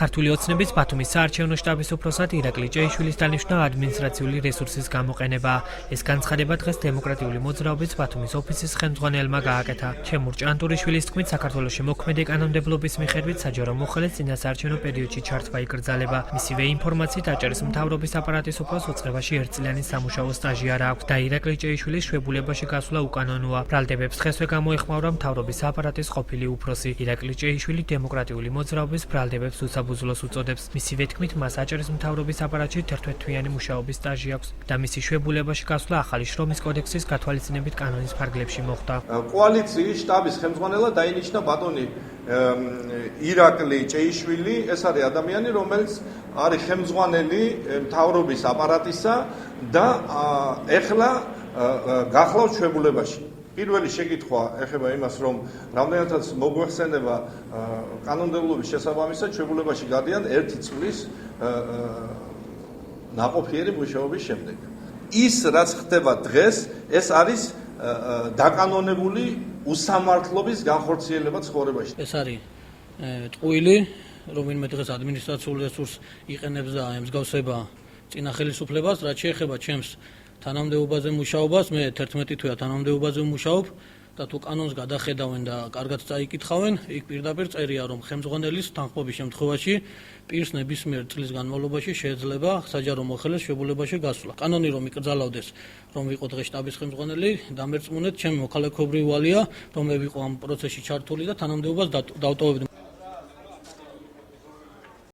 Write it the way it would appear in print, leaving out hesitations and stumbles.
ქართული ოცნების ბათუმის საარჩევნო შტაბის უფროსად ირაკლი ჭეიშვილის დანიშვნა ადმინისტრაციული რესურსის გამოყენება. ეს განცხადება დღეს დემოკრატიული მოძრაობის ბათუმის ოფისის ხელმძღვანელმა გააკეთა. ჩემურ ჭანტურიშვილის თქმით, საქართველოში მოქმედი კანონმდებლობის მიხედვით საჯარო მოხელეს წინასაარჩევნო პერიოდში ჩართვა იკრძალება. მისივე ინფორმაციით აჭარის მთავრობის აპარატის უფროს უწყებაში ერთწლიანი სამუშაო სტაჟი არ აქვს და ირაკლი ჭეიშვილის შვებულებაში გასვლა უკანონოა. ბრალდებებს ხესვე გამოეხმაურა მთავრობის აპარატის ყოფილი უფროსი. ირაკლი ჭეიშვილი დემოკრატიული მოძრაობის ბრალდებებს უსაბუძვლოს უწოდებს. მისივე თქმით, მას აჭარის მთავრობის აპარატში 11 თვიანი მუშაობის სტაჟი აქვს და მისი შვებულებაში გასვლა ახალი შრომის კოდექსის გათვალისწინებით კანონის ფარგლებში მოხდა. კოალიციის შტაბის ხელმძღვანელად დაინიშნა ბატონი ირაკლი ჭეიშვილი. ეს არის ადამიანი, რომელიც არის ხელმძღვანელი მთავრობის აპარატისა და ეხლა გახლავს შვებულებაში. პირველი შეკითხვა ეხება იმას, რომ რამდენადაც მოგვეხსენება კანონმდებლობის შესაბამისად შვებულებაში გადიან 1 წლის ნაყოფიერი მუშაობის შემდეგ. ის რაც ხდება დღეს, ეს არის დაკანონებული უსამართლობის განხორციელება ცხოვრებაში. ეს არის ტყუილი, რომელიმე დღეს ადმინისტრაციულ რესურსს იყენებს და ემსგავსება წინა ხელისუფლებას, რაც შეეხება ჩემს თანამდებობაზე მუშაობას, მე 11 თვეა თანამდებობაზე ვმუშაობ და თუ კანონს გადახედავენ და კარგად წაიკითხავენ, იქ პირდაპირ წერია, რომ ხელმძღვანელის თანხმობის შემთხვევაში პირს ნებისმიერ წლის განმავლობაში შეიძლება საჯარო მოხელეს შვებულებაში გასვლა. კანონი რომ იკრძალავდეს, რომ ვიყო დღეს შტაბის ხელმძღვანელი, დამერწმუნეთ, ჩემი მოქალაქეობრივი ვალია, რომ მე ვიყო ამ პროცესში ჩართული და თანამდებობას დავტოვებდი.